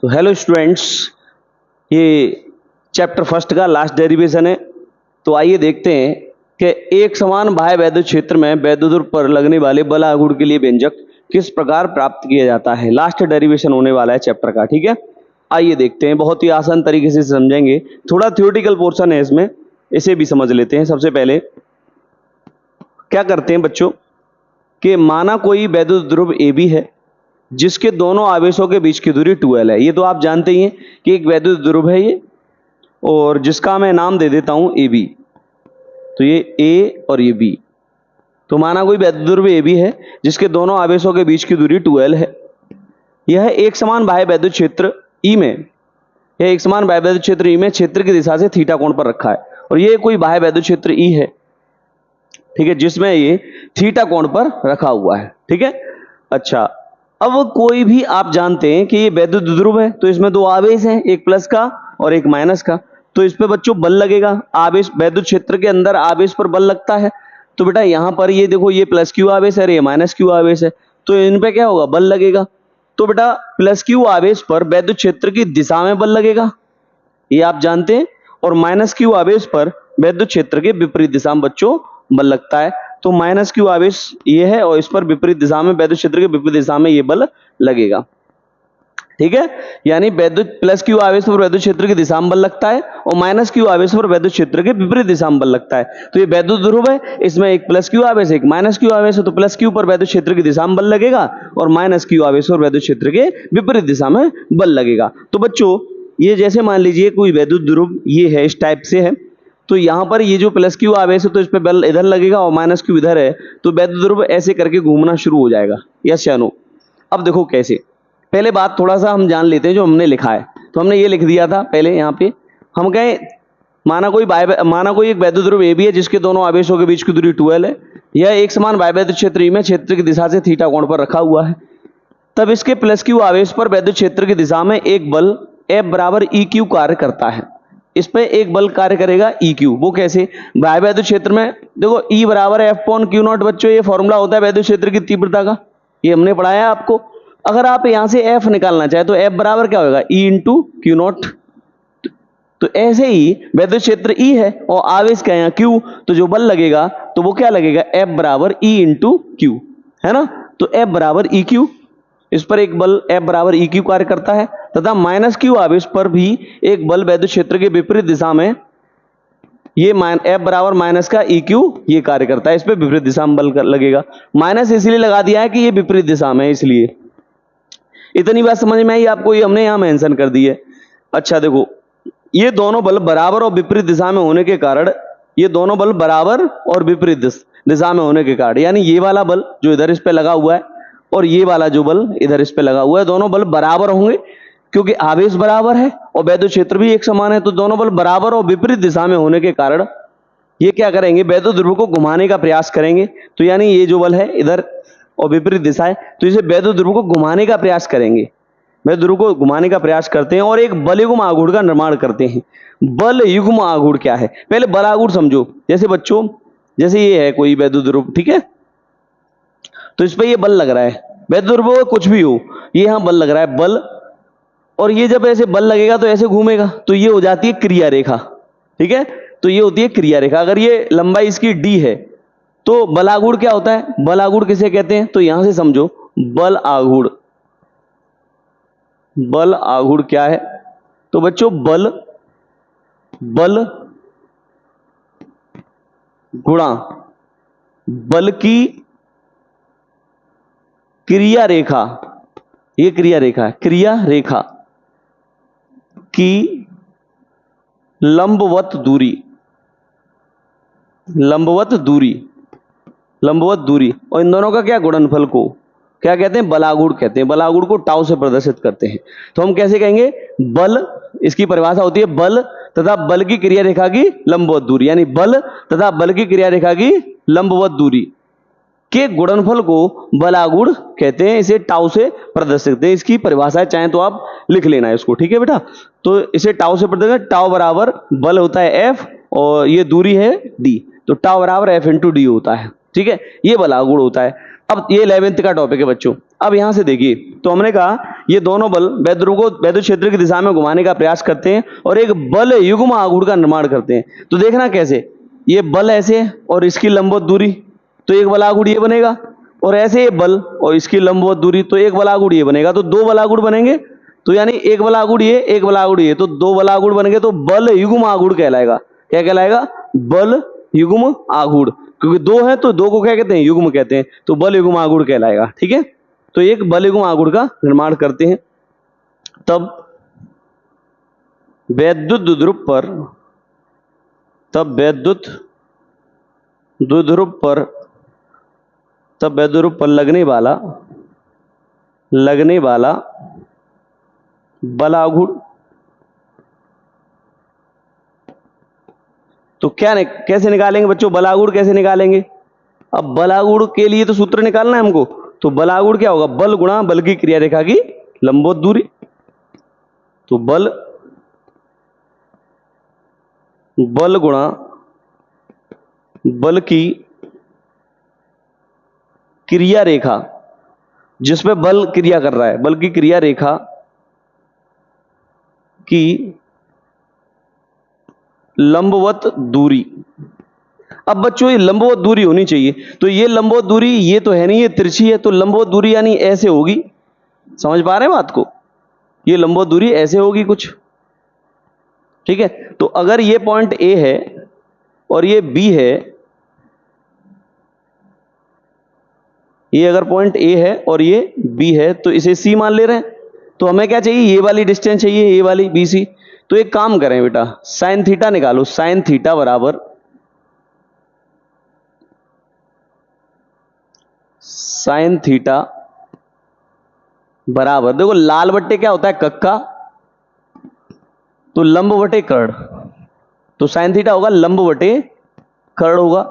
तो hello students, ये chapter first का लास्ट डेरिवेशन है। तो आइए देखते हैं कि एक समान बाह्य वैद्युत क्षेत्र में वैद्युत ध्रुव पर लगने वाले बल आघूर्ण के लिए व्यंजक किस प्रकार प्राप्त किया जाता है। लास्ट डेरिवेशन होने वाला है चैप्टर का, ठीक है। आइए देखते हैं, बहुत ही आसान तरीके से समझेंगे। थोड़ा थ्योरेटिकल पोर्शन है इसमें, इसे भी समझ लेते हैं। सबसे पहले क्या करते हैं बच्चों कि माना कोई वैद्युत ध्रुव ए बी है जिसके दोनों आवेशों के बीच की दूरी 2l है। ये तो आप जानते ही हैं कि एक वैद्युत ध्रुव है ये, और जिसका मैं नाम दे देता हूं ए बी। तो ये ए और ये बी। तो माना कोई वैद्युत ध्रुव ए बी है जिसके दोनों आवेशों के बीच की दूरी 2l है। यह एक समान बाह्य वैद्युत क्षेत्र ई में, यह एक समान बाह्य वैद्युत क्षेत्र ई में क्षेत्र की दिशा से थीटा कोण पर रखा है। और ये कोई बाह्य वैद्युत क्षेत्र ई है, ठीक है, जिसमें ये थीटा कोण पर रखा हुआ है, ठीक है। अच्छा, अब कोई भी आप जानते हैं कि ये वैद्युत ध्रुव है, तो इसमें दो आवेश हैं, एक प्लस का और एक माइनस का। तो इस पे बच्चों बल लगेगा। आवेश वैद्युत क्षेत्र के अंदर आवेश पर बल लगता है। तो बेटा यहां पर ये देखो, ये प्लस क्यू आवेश है, ये माइनस क्यू आवेश है, तो इन पे क्या होगा, बल लगेगा। तो बेटा प्लस क्यू आवेश पर वैद्युत क्षेत्र की दिशा में बल लगेगा, ये आप जानते हैं। और माइनस क्यू आवेश पर वैद्युत क्षेत्र के विपरीत दिशा में बच्चों बल लगता है। तो माइनस क्यू आवेश ये है और इस पर विपरीत दिशा में, वैद्युत क्षेत्र के विपरीत दिशा में ये बल लगेगा, ठीक है। यानी वैद्युत प्लस क्यू आवेश पर वैद्युत क्षेत्र की दिशा में बल लगता है और माइनस क्यू आवेश पर वैद्युत क्षेत्र के विपरीत दिशा में बल लगता है। तो ये वैद्युत ध्रुव है, इसमें एक प्लस क्यू आवेश एक माइनस क्यू आवेश है। तो प्लस क्यू पर वैद्युत क्षेत्र की दिशा में बल लगेगा और माइनस क्यू आवेश पर वैद्युत क्षेत्र के विपरीत दिशा में बल लगेगा। तो बच्चों ये जैसे मान लीजिए कोई वैद्युत ध्रुव ये है, इस टाइप से है, तो यहां पर ये जो प्लस क्यू आवेश है तो इस पे बल इधर लगेगा और माइनस क्यू इधर है, तो वैद्युत ध्रुव ऐसे करके घूमना शुरू हो जाएगा। यस या नो? अब देखो कैसे, पहले बात थोड़ा सा हम जान लेते हैं जो हमने लिखा है। तो हमने ये लिख दिया था पहले, यहाँ पे हम कहें माना कोई एक वैद्युत ध्रुव ए बी है जिसके दोनों आवेशों के बीच की दूरी 2l है। यह एक समान बाह्य वैद्युत क्षेत्र ई में क्षेत्र की दिशा से थीटा कोण पर रखा हुआ है। तब इसके प्लस क्यू आवेश पर वैद्युत क्षेत्र की दिशा में एक बल F बराबर ई क्यू कार्य करता है। इस पे एक बल कार्य करेगा ई क्यू। वो कैसे? बाह्य वैद्युत क्षेत्र में देखो E बराबर एफ अपॉन क्यू नॉट, बच्चों ये फॉर्मूला होता है वैद्युत क्षेत्र की तीव्रता का, ये हमने पढ़ाया आपको। अगर आप यहां से F निकालना चाहे तो F बराबर क्या होगा, E इंटू क्यू नॉट। तो ऐसे ही वैद्युत क्षेत्र E है और आवेश क्या है यहाँ Q, तो जो बल लगेगा तो वो क्या लगेगा, F बराबर E इंटू क्यू, है ना। तो F बराबर ई क्यू, इस पर एक बल F बराबर ई क्यू कार्य करता है। तथा माइनस क्यू आवेश पर भी एक बल वैद्युत क्षेत्र के विपरीत दिशा में, ये F बराबर माइनस का ई क्यू ये कार्य करता है। इस पे विपरीत दिशा में बल लगेगा। माइनस इसलिए लगा दिया है कि ये विपरीत दिशा में है, इसलिए। इतनी बात समझ में आई आपको, ये हमने यहां मेंशन कर दी है। अच्छा देखो, ये दोनों बल बराबर और विपरीत दिशा में होने के कारण, ये दोनों बल बराबर और विपरीत दिशा में होने के कारण, यानी ये वाला बल जो इधर इस पे लगा हुआ है और ये वाला जो बल इधर इस पे लगा हुआ है, दोनों बल बराबर होंगे क्योंकि आवेश बराबर है और वैद्युत क्षेत्र भी एक समान है। तो दोनों बल बराबर और विपरीत दिशा में होने के कारण ये क्या करेंगे, वैद्युत ध्रुव को घुमाने का प्रयास करेंगे। तो यानी ये जो बल है इधर और विपरीत दिशा है, तो इसे वैद्युत ध्रुव को घुमाने का प्रयास करेंगे, वैद्युत ध्रुव को घुमाने का प्रयास करते हैं और एक बलयुग्म आघूर्ण का निर्माण करते हैं। बलयुग्म आघूर्ण क्या है, पहले बल आघूर्ण समझो। जैसे बच्चों, जैसे ये है कोई वैद्युत ध्रुव, ठीक है, तो इस पे ये बल लग रहा है, वैद्युत ध्रुव कुछ भी हो, ये यहां बल लग रहा है, बल। और ये जब ऐसे बल लगेगा तो ऐसे घूमेगा, तो ये हो जाती है क्रिया रेखा, ठीक है। तो ये होती है क्रिया रेखा। अगर ये लंबाई इसकी d है तो बल आघूर्ण क्या होता है, बल आघूर्ण किसे कहते हैं, तो यहां से समझो बल आघूर्ण, बल आघूर्ण क्या है, तो बच्चों बल गुणा बल की क्रिया रेखा, ये क्रिया रेखा है, क्रिया रेखा की लंबवत दूरी, लंबवत दूरी और इन दोनों का क्या गुणनफल को क्या कहते हैं, बलागुण कहते हैं। बलागुण को टाउ से प्रदर्शित करते हैं। तो हम कैसे कहेंगे, बल, इसकी परिभाषा होती है बल तथा बल की क्रिया रेखा की लंबवत दूरी, यानी बल तथा बल की क्रिया रेखा की लंबवत दूरी के गुणनफल को बलागुण कहते हैं। इसे टाउ से प्रदर्शित करते हैं। इसकी परिभाषा चाहे तो आप लिख लेना है इसको, ठीक है बेटा। तो इसे टाउ से प्रदर्शित, टाउ बराबर बल होता है F और ये दूरी है D, तो टाउ बराबर F इंटू D होता है, ठीक है, ये बलागुण होता है। अब ये 11th का टॉपिक है बच्चों। अब यहां से देखिए, तो हमने कहा ये दोनों बल वैद्युत को वैद्युत क्षेत्र की दिशा में घुमाने का प्रयास करते हैं और एक बल युग्म आघूर्ण का निर्माण करते हैं। तो देखना कैसे, ये बल ऐसे है और इसकी लंबवत दूरी, तो एक बल आघूर्ण ये बनेगा, और ऐसे ये बल और इसकी लंबवत दूरी, तो एक बल आघूर्ण ये बनेगा, तो दो बल आघूर्ण बनेंगे। तो यानी एक बल आघूर्ण ये, एक बल आघूर्ण ये, तो दो बल आघूर्ण बन गए, तो बल युग्म आघूर्ण कहलाएगा। क्या कहलाएगा? बल युग्म आघूर्ण, क्योंकि दो है तो दो को क्या कहते हैं? युग्म कहते हैं, तो बल युग्म आघूर्ण कहलाएगा। ठीक है, तो एक बल युग्म आघूर्ण का निर्माण करते हैं। तब वैद्युत द्विध्रुव पर लगने वाला बल आघूर्ण, तो कैसे निकालेंगे बच्चों? बल आघूर्ण कैसे निकालेंगे? अब बल आघूर्ण के लिए तो सूत्र निकालना है हमको। तो बल आघूर्ण क्या होगा? बल गुणा बल की क्रिया रेखा की लंबवत दूरी। तो बल गुणा बल की क्रिया रेखा, जिसमें बल क्रिया कर रहा है, बल की क्रिया रेखा की लंबवत दूरी। अब बच्चों ये लंबवत दूरी होनी चाहिए, तो ये लंबवत दूरी ये तो है नहीं, ये तिरछी है, तो लंबवत दूरी यानी ऐसे होगी। समझ पा रहे हैं बात को? ये लंबवत दूरी ऐसे होगी कुछ। ठीक है, तो अगर ये पॉइंट ए है और ये बी है, ये अगर पॉइंट ए है और ये बी है, तो इसे सी मान ले रहे हैं। तो हमें क्या चाहिए? ये वाली डिस्टेंस चाहिए, ये वाली बी सी। तो एक काम करें बेटा, साइन थीटा निकालो। साइन थीटा बराबर देखो लाल बट्टे क्या होता है? कक्का, तो लंब बटे कर्ण, तो साइन थीटा होगा लंब बटे कर्ण होगा।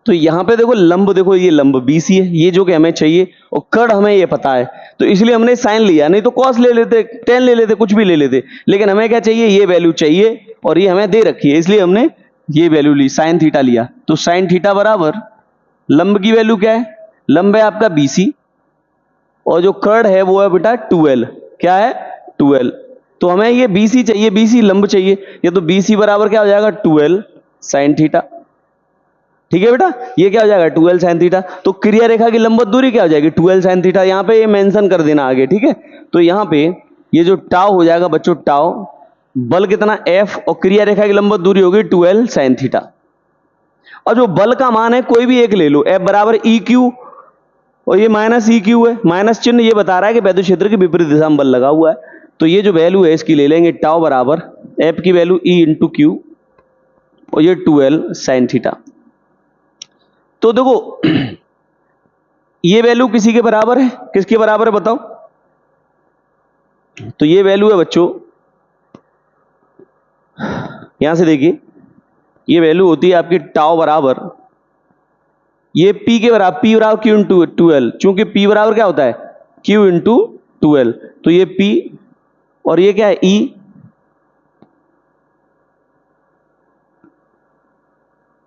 तो यहां पे देखो लंब, देखो ये लंब बीसी है, ये जो कि हमें चाहिए, और कर्ण हमें ये पता है, तो इसलिए हमने साइन लिया, नहीं तो कॉस ले लेते, टेन ले लेते, कुछ भी ले लेते। लेकिन हमें क्या चाहिए? ये वैल्यू चाहिए, और ये हमें दे रखी है, इसलिए हमने ये वैल्यू ली, साइन थीटा लिया। तो साइन थीटा बराबर लंब की वैल्यू क्या है? लंब है आपका बीसी, और जो कर्ण है वो है बेटा 2l। क्या है? 2l। तो हमें ये बीसी चाहिए, बीसी लंब चाहिए, ये तो बीसी बराबर क्या हो जाएगा? 2l sine theta. ठीक है बेटा, ये क्या हो जाएगा? 2l sine theta. तो क्रिया रेखा की लंबवत दूरी क्या हो जाएगी? 2l sine theta. यहां पे ये मेंशन कर देना आगे। ठीक है, तो यहां पे ये जो टाउ हो जाएगा बच्चों, टाउ बल कितना? F, और क्रिया रेखा की लंबवत दूरी होगी 2l साइन थीटा। और जो बल का मान है कोई भी एक ले लो, F बराबर EQ, और ये माइनस EQ है, माइनस चिन्ह ये बता रहा है कि वैद्युत क्षेत्र की विपरीत दिशा में बल लगा हुआ है। तो ये जो वैल्यू है इसकी ले लेंगे, टाउ बराबर F की वैल्यू E इंटू क्यू, और ये 2l साइन थीटा। तो देखो ये वैल्यू किसी के बराबर है? किसके बराबर है बताओ? तो ये वैल्यू है बच्चों, यहां से देखिए, ये वैल्यू होती है आपकी टाउ बराबर, ये P के बराबर, P बराबर Q इंटू 2l, चूंकि P बराबर क्या होता है? Q into 2l। तो ये P, और ये क्या है? E,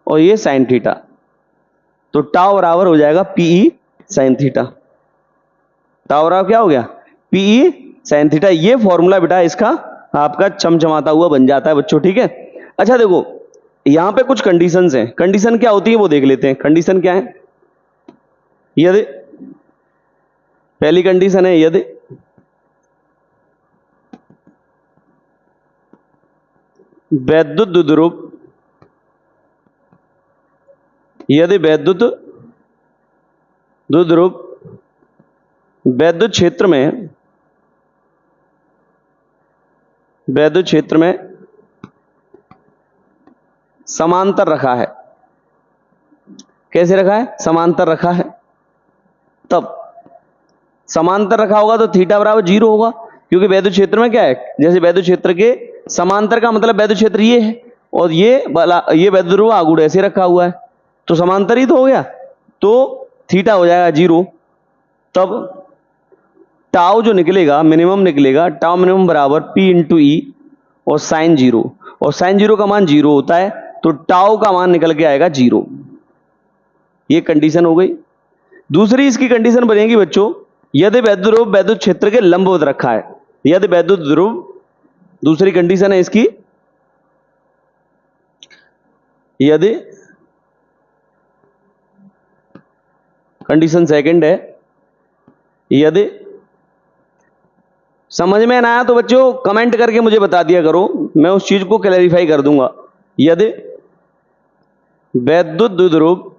और ये साइन थीटा। तो टाउ बराबर हो जाएगा PE साइन थीटा। टाउ बराबर क्या हो गया? PE sine theta. ये फॉर्मूला बेटा इसका आपका चमचमाता हुआ बन जाता है बच्चों। ठीक है, अच्छा देखो यहां पे कुछ कंडीशंस हैं। कंडीशन क्या होती है वो देख लेते हैं। कंडीशन क्या है? यदि पहली कंडीशन है, यदि वैद्युत द्विध्रुव वैद्युत क्षेत्र में समांतर रखा है। कैसे रखा है? समांतर रखा है। तब समांतर रखा होगा तो थीटा बराबर 0 होगा, क्योंकि वैद्युत क्षेत्र में क्या है? जैसे वैद्युत क्षेत्र के समांतर का मतलब वैद्युत क्षेत्र ये है, और ये वैद्युत ध्रुव आघूर्ण ऐसे रखा हुआ है, तो समांतर ही तो हो गया, तो थीटा हो जाएगा 0। तब टाउ जो निकलेगा, मिनिमम निकलेगा, टाउ मिनिमम बराबर P इंटू E और साइन 0, और साइन 0 का मान 0 होता है, तो टाउ का मान निकल के आएगा 0। ये कंडीशन हो गई। दूसरी इसकी कंडीशन बनेगी बच्चों, यदि वैद्युत ध्रुव वैद्युत क्षेत्र के लंबवत रखा है। यदि वैद्युत ध्रुव, दूसरी कंडीशन है इसकी, यदि कंडीशन सेकंड है, यदि समझ में ना आया तो बच्चों कमेंट करके मुझे बता दिया करो, मैं उस चीज को क्लैरिफाई कर दूंगा। यदि वैद्युत ध्रुव,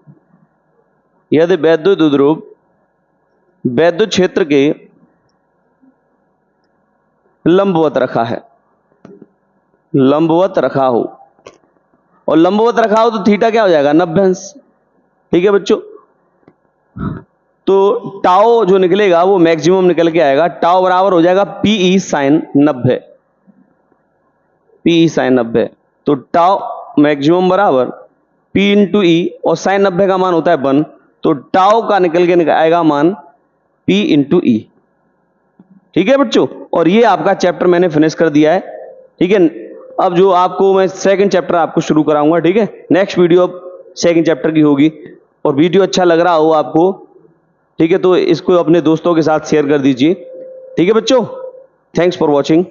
यदि वैद्युत ध्रुव वैद्युत क्षेत्र के लंबवत रखा है, लंबवत रखा हो, और लंबवत रखा हो तो थीटा क्या हो जाएगा, 90 अंश। ठीक है बच्चों, तो टाउ जो निकलेगा वो मैक्सिमम निकल के आएगा। टाउ बराबर हो जाएगा पीई साइन 90, पीई साइन 90। तो टाउ मैक्सिमम बराबर पी इंटू ई, और साइन 90 का मान होता है 1, तो टाउ का निकल के आएगा मान पी इंटू ई। ठीक है बच्चों, और ये आपका चैप्टर मैंने फिनिश कर दिया है। ठीक है, अब जो आपको मैं सेकंड चैप्टर आपको शुरू कराऊंगा। ठीक है, नेक्स्ट वीडियो अब सेकंड चैप्टर की होगी, और वीडियो अच्छा लग रहा हो आपको, ठीक है, तो इसको अपने दोस्तों के साथ शेयर कर दीजिए। ठीक है बच्चों, थैंक्स फॉर वॉचिंग।